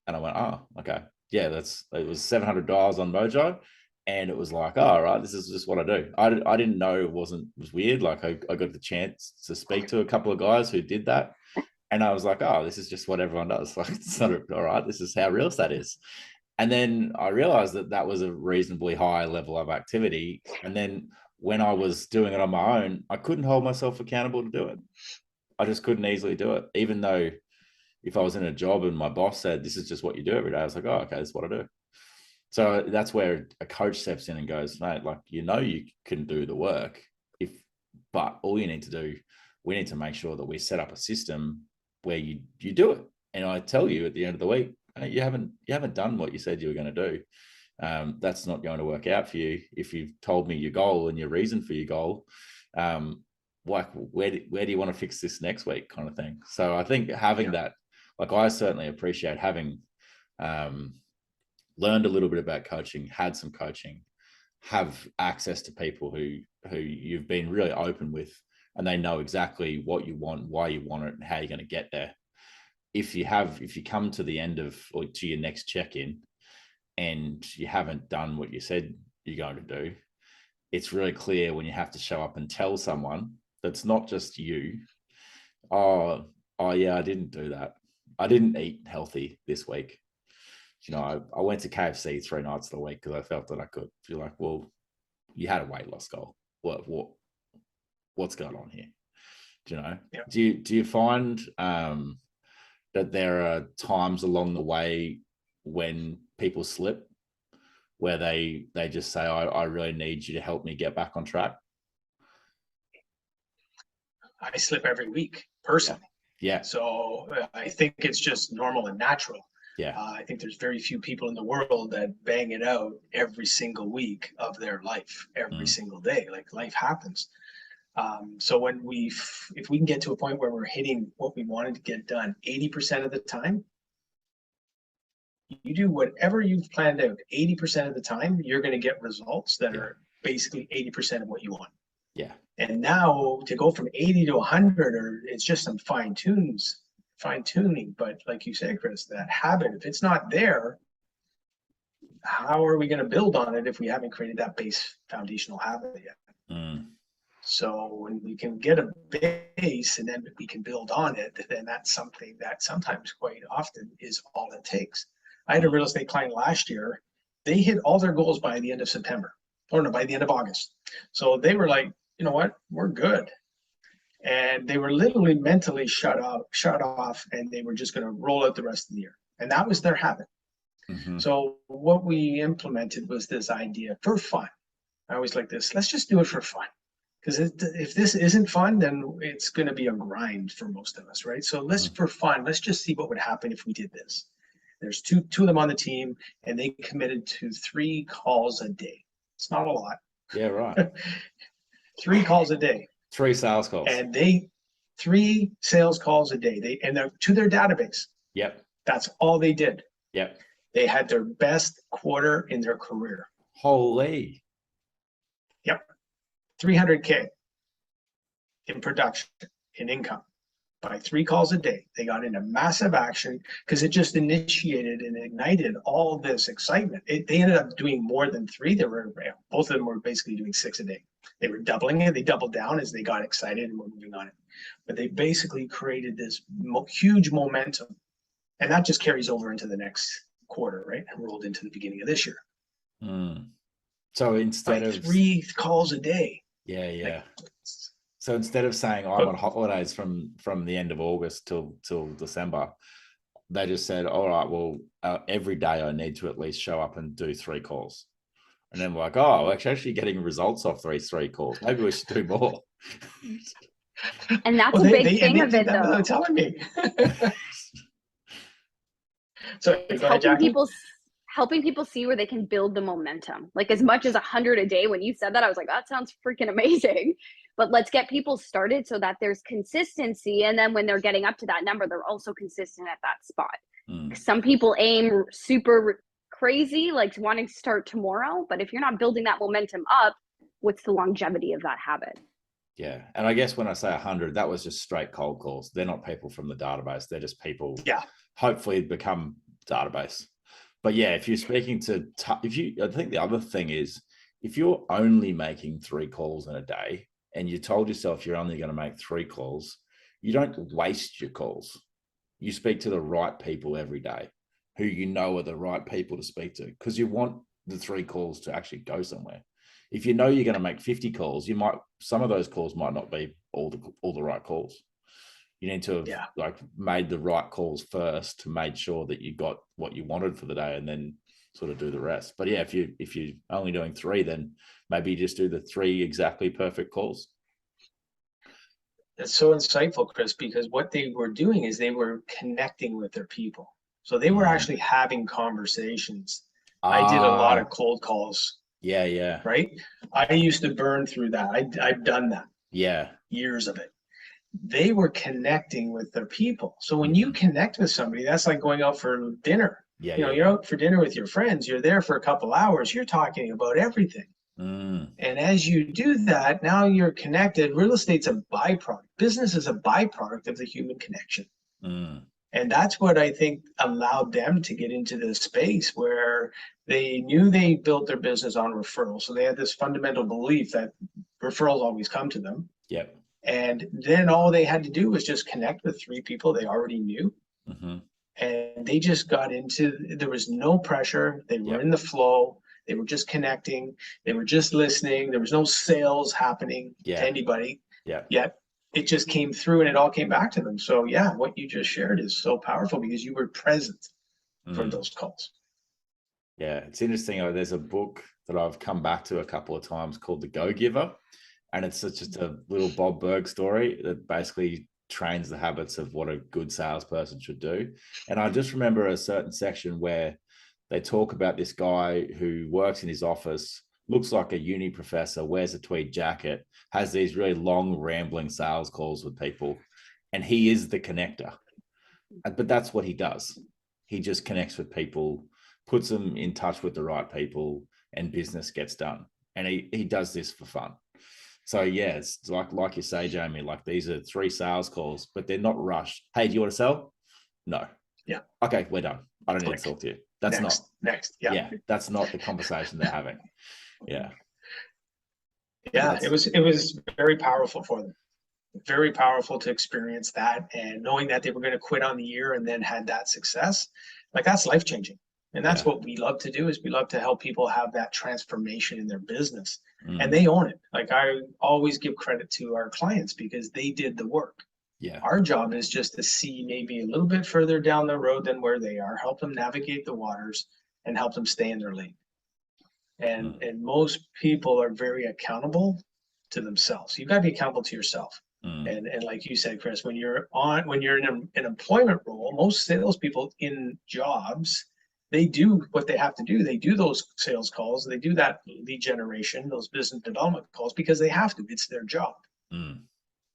And I went, okay. Yeah, it was $700 on Mojo. And it was like, all right, this is just what I do. I didn't know it was weird. Like I got the chance to speak to a couple of guys who did that. And I was like, oh, this is just what everyone does. Like, it's not all right. This is how real estate is. And then I realized that that was a reasonably high level of activity. And then when I was doing it on my own, I couldn't hold myself accountable to do it. I just couldn't easily do it. Even though if I was in a job and my boss said, this is just what you do every day, I was like, oh, okay, this is what I do. So that's where a coach steps in and goes, mate, like, you can do the work, but all you need to do, we need to make sure that we set up a system where you do it. And I tell you at the end of the week, you haven't done what you said you were going to do. That's not going to work out for you. If you've told me your goal and your reason for your goal, like where do you want to fix this next week, kind of thing. So I think having that, like, I certainly appreciate having learned a little bit about coaching, had some coaching, have access to people who you've been really open with, and they know exactly what you want, why you want it, and how you're going to get there. If you come to the end of, or to your next check-in, and you haven't done what you said you're going to do, it's really clear when you have to show up and tell someone that's not just you, oh yeah, I didn't do that. I didn't eat healthy this week. You know, I went to KFC 3 nights of the week because I felt that I could. You're like, well, you had a weight loss goal. What's going on here? Do you know? Yep. Do you find that there are times along the way when people slip, where they just say, I really need you to help me get back on track? I slip every week personally. Yeah. So I think it's just normal and natural. Yeah. I think there's very few people in the world that bang it out every single week of their life, every single day. Like, life happens. So if we can get to a point where we're hitting what we wanted to get done 80% of the time, you do whatever you've planned out 80% of the time, you're going to get results that are basically 80% of what you want. Yeah. And now to go from 80 to 100, or it's just some fine tuning. But like you said, Chris, that habit, if it's not there, how are we going to build on it if we haven't created that base foundational habit yet? So when we can get a base and then we can build on it, then that's something that sometimes, quite often, is all it takes. I had a real estate client last year. They hit all their goals by the end of September, or no, by the end of August. So they were like, you know what, we're good. And they were literally mentally shut off, and they were just going to roll out the rest of the year. And that was their habit. So what we implemented was this idea for fun. I always like this. Let's just do it for fun. Because if this isn't fun, then it's going to be a grind for most of us, right? So for fun, let's just see what would happen if we did this. There's two of them on the team, and they committed to 3 calls a day. It's not a lot. Yeah, right. 3 calls a day. 3 sales calls. And 3 sales calls a day. And they're to their database. Yep. That's all they did. Yep. They had their best quarter in their career. Holy. Yep. 300K in production, in income, by 3 calls a day. They got into massive action because it just initiated and ignited all this excitement. They ended up doing more than 3. Both of them were basically doing 6 a day. They were doubling it. They doubled down as they got excited and were moving on it. But they basically created this huge momentum, and that just carries over into the next quarter, right? And rolled into the beginning of this year. So instead of 3 calls a day. Yeah. So instead of saying I'm on holidays from the end of August till December, they just said, all right, well, every day I need to at least show up and do 3 calls. And then we're like, oh, we're actually getting results off 3 calls. Maybe we should do more. And that's a big thing of it, though. They're telling me. So it's helping people see where they can build the momentum. Like, as much as 100 a day, when you said that, I was like, that sounds freaking amazing. But let's get people started so that there's consistency. And then when they're getting up to that number, they're also consistent at that spot. Some people aim super crazy, like wanting to start tomorrow. But if you're not building that momentum up, what's the longevity of that habit? Yeah. And I guess when I say 100, that was just straight cold calls. They're not people from the database. They're just people hopefully become database. But yeah, if you're speaking to, I think the other thing is, if you're only making 3 calls in a day and you told yourself you're only going to make 3 calls, you don't waste your calls. You speak to the right people every day who you know are the right people to speak to, because you want the 3 calls to actually go somewhere. If you know you're going to make 50 calls, some of those calls might not be all the right calls. You need to have like made the right calls first to make sure that you got what you wanted for the day, and then sort of do the rest. But yeah, if you're only doing 3, then maybe you just do the 3 exactly perfect calls. That's so insightful, Chris, because what they were doing is they were connecting with their people. So they were actually having conversations. I did a lot of cold calls. Yeah. Right? I used to burn through that. I've done that. Yeah. Years of it. They were connecting with their people. So when you connect with somebody, that's like going out for dinner. Yeah. You're out for dinner with your friends. You're there for a couple hours. You're talking about everything. And as you do that, now you're connected. Real estate's a byproduct. Business is a byproduct of the human connection. And that's what I think allowed them to get into this space where they knew they built their business on referrals. So they had this fundamental belief that referrals always come to them. Yep. And then all they had to do was just connect with 3 people they already knew. And they just got into, there was no pressure. They were in the flow. They were just connecting. They were just listening. There was no sales happening to anybody. Yet it just came through and it all came back to them. So yeah, what you just shared is so powerful because you were present for those calls. Yeah, it's interesting. There's a book that I've come back to a couple of times called The Go-Giver. And it's just a little Bob Burg story that basically trains the habits of what a good salesperson should do. And I just remember a certain section where they talk about this guy who works in his office, looks like a uni professor, wears a tweed jacket, has these really long, rambling sales calls with people, and he is the connector. But that's what he does. He just connects with people, puts them in touch with the right people, and business gets done. And he does this for fun. So yeah, it's like you say, Jamie, like these are 3 sales calls, but they're not rushed. Hey, do you want to sell? No. Yeah. Okay, we're done. I don't need to talk to you. That's next. Yeah, that's not the conversation they're having. Yeah. Yeah, it was very powerful for them. Very powerful to experience that, and knowing that they were going to quit on the year and then had that success, like that's life-changing. And that's what we love to do, is we love to help people have that transformation in their business. And they own it. Like I always give credit to our clients because they did the work. Yeah. Our job is just to see maybe a little bit further down the road than where they are, help them navigate the waters and help them stay in their lane. And most people are very accountable to themselves. You've got to be accountable to yourself. And like you said, Chris, when you're in an employment role, most salespeople in jobs, they do what they have to do. They do those sales calls. They do that lead generation, those business development calls, because they have to. It's their job.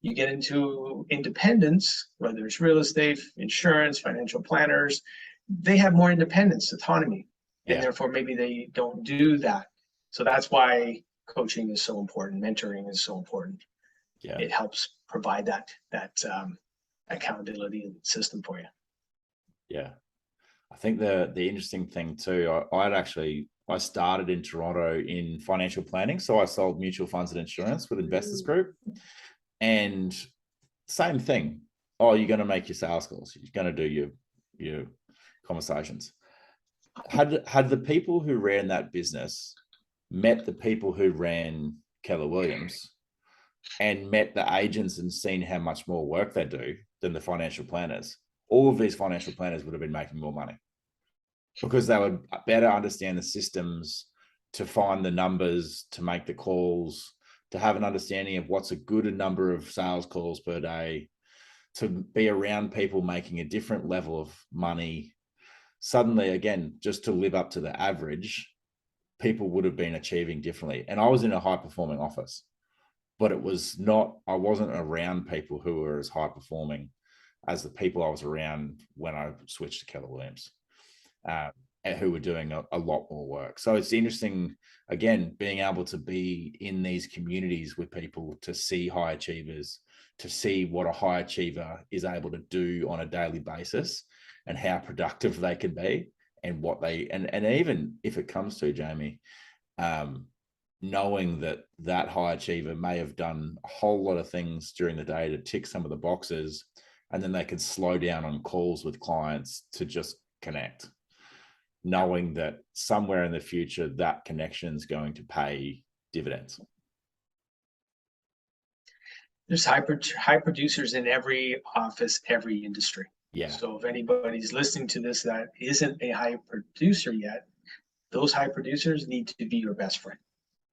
You get into independence, whether it's real estate, insurance, financial planners, they have more independence, autonomy, and therefore maybe they don't do that. So that's why coaching is so important. Mentoring is so important. Yeah. It helps provide that accountability and system for you. Yeah. I think the interesting thing too, I started in Toronto in financial planning. So I sold mutual funds and insurance with Investors Group. And same thing. Oh, you're going to make your sales calls. You're going to do your conversations. Had the people who ran that business met the people who ran Keller Williams and met the agents and seen how much more work they do than the financial planners, all of these financial planners would have been making more money because they would better understand the systems to find the numbers, to make the calls, to have an understanding of what's a good number of sales calls per day, to be around people making a different level of money. Suddenly, again, just to live up to the average, people would have been achieving differently. And I was in a high performing office, but I wasn't around people who were as high performing as the people I was around when I switched to Keller Williams, who were doing a lot more work. So it's interesting, again, being able to be in these communities with people to see high achievers, to see what a high achiever is able to do on a daily basis and how productive they can be and what they, and even if it comes to, Jamie, knowing that that high achiever may have done a whole lot of things during the day to tick some of the boxes, and then they can slow down on calls with clients to just connect, knowing that somewhere in the future that connection is going to pay dividends. There's high producers in every office, every industry. Yeah. So if anybody's listening to this that isn't a high producer yet, those high producers need to be your best friend.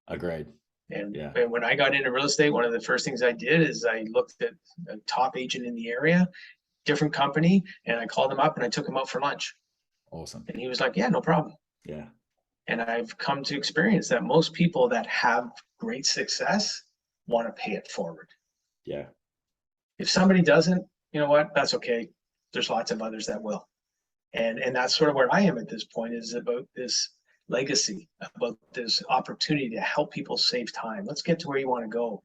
Agreed. And when I got into real estate, one of the first things I did is I looked at a top agent in the area, different company, and I called him up and I took him out for lunch. Awesome. And he was like, yeah, no problem. Yeah. And I've come to experience that most people that have great success want to pay it forward. Yeah. If somebody doesn't, you know what, that's okay. There's lots of others that will. And that's sort of where I am at this point, is about this legacy, about this opportunity to help people save time. Let's get to where you want to go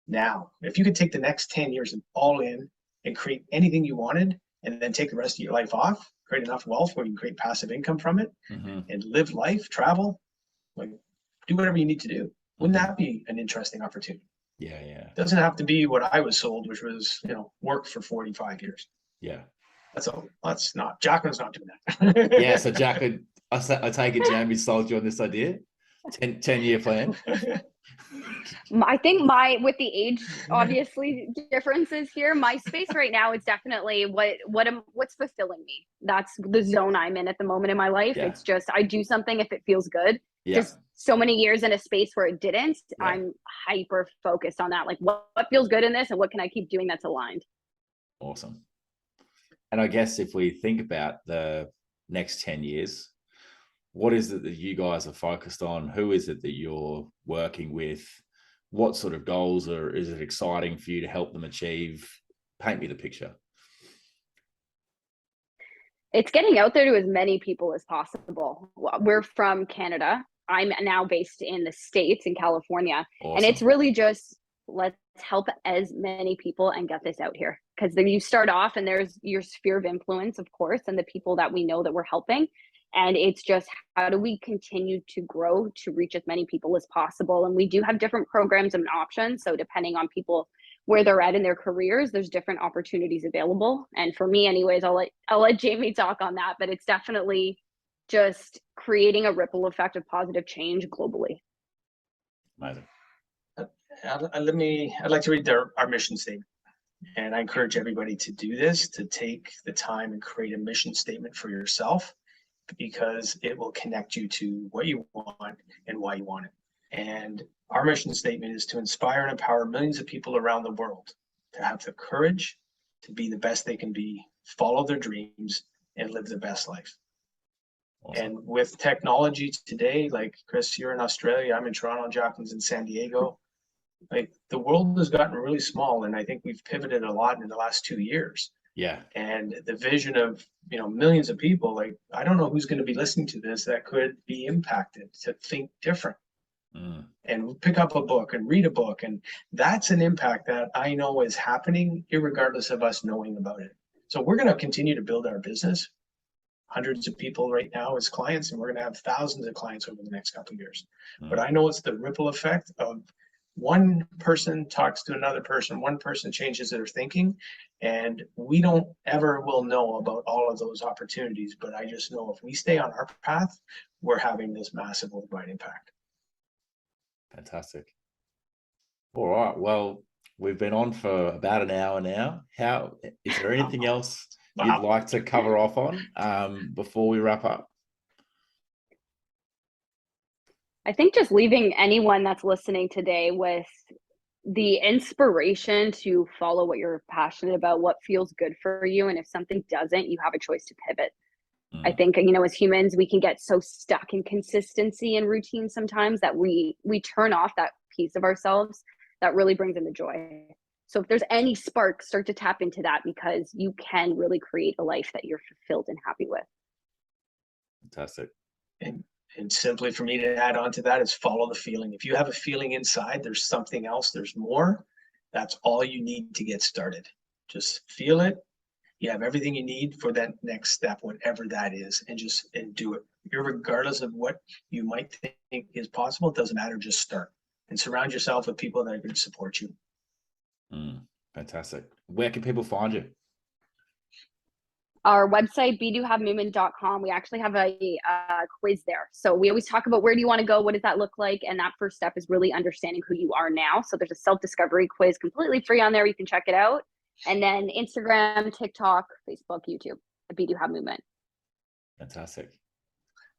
now. If you could take the next 10 years and all in and create anything you wanted, and then take the rest of your life off, create enough wealth where you can create passive income from it, and live life, travel, like do whatever you need to do. Wouldn't that be an interesting opportunity? Yeah. It doesn't have to be what I was sold, which was, work for 45 years. Yeah. That's not, Jacklyn's not doing that. Yeah. So Jacklyn, I take it Jamie sold you on this idea. 10-year plan. I think with the age, obviously differences here, my space right now is definitely what's fulfilling me. That's the zone I'm in at the moment in my life. Yeah. It's just, I do something if it feels good. Yeah. Just so many years in a space where it didn't, I'm hyper focused on that. Like what feels good in this and what can I keep doing that's aligned? Awesome. And I guess if we think about the next 10 years, what is it that you guys are focused on? Who is it that you're working with? What sort of goals is it exciting for you to help them achieve? Paint me the picture. It's getting out there to as many people as possible. We're from Canada. I'm now based in the States, in California. Awesome. And it's really just, let's help as many people and get this out here. Because then you start off and there's your sphere of influence, of course, and the people that we know that we're helping. And it's just, how do we continue to grow to reach as many people as possible? And we do have different programs and options. So depending on people where they're at in their careers, there's different opportunities available. And for me anyways, I'll let Jamie talk on that, but it's definitely just creating a ripple effect of positive change globally. Amazing. I'd like to read our mission statement. And I encourage everybody to do this, to take the time and create a mission statement for yourself, because it will connect you to what you want and why you want it. And our mission statement is to inspire and empower millions of people around the world to have the courage to be the best they can be, follow their dreams, and live the best life. Awesome. And with technology today, like Chris, you're in Australia, I'm in Toronto, Jacklyn's in San Diego. Like the world has gotten really small, and I think we've pivoted a lot in the last 2 years. Yeah. And the vision of, millions of people, like, I don't know who's going to be listening to this that could be impacted to think different and pick up a book and read a book. And that's an impact that I know is happening irregardless of us knowing about it. So we're going to continue to build our business. Hundreds of people right now as clients, and we're going to have thousands of clients over the next couple of years. But I know it's the ripple effect of one person talks to another person, one person changes their thinking, and we don't ever will know about all of those opportunities. But I just know if we stay on our path, we're having this massive worldwide impact. Fantastic. All right. Well, we've been on for about an hour now. Is there anything else you'd like to cover off on before we wrap up? I think just leaving anyone that's listening today with the inspiration to follow what you're passionate about, what feels good for you. And if something doesn't, you have a choice to pivot. I think, as humans, we can get so stuck in consistency and routine sometimes that we turn off that piece of ourselves that really brings in the joy. So if there's any spark, start to tap into that, because you can really create a life that you're fulfilled and happy with. Fantastic. And simply for me to add on to that is follow the feeling. If you have a feeling inside, there's something else, there's more, that's all you need to get started. Just feel it you have everything you need for that next step, whatever that is, and do it. Regardless of what you might think is possible, it doesn't matter, just start. And surround yourself with people that are going to support you. Fantastic. Where can people find you? Our website, bedohavemovement.com. We actually have a quiz there. So we always talk about where do you want to go? What does that look like? And that first step is really understanding who you are now. So there's a self-discovery quiz completely free on there. You can check it out. And then Instagram, TikTok, Facebook, YouTube, at Be Do Have Movement. Fantastic.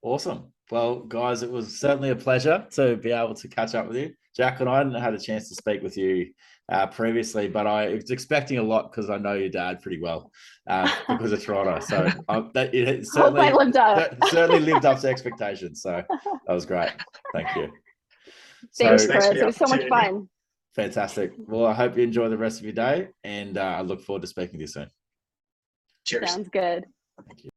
Awesome. Well, guys, it was certainly a pleasure to be able to catch up with you. Jacklyn, I hadn't had a chance to speak with you previously, but I was expecting a lot because I know your dad pretty well because of Toronto. So it certainly lived up to expectations. So that was great. Thank you. Thanks, Chris. It was so much fun. Fantastic. Well, I hope you enjoy the rest of your day, and I look forward to speaking to you soon. Cheers. Sounds good. Thank you.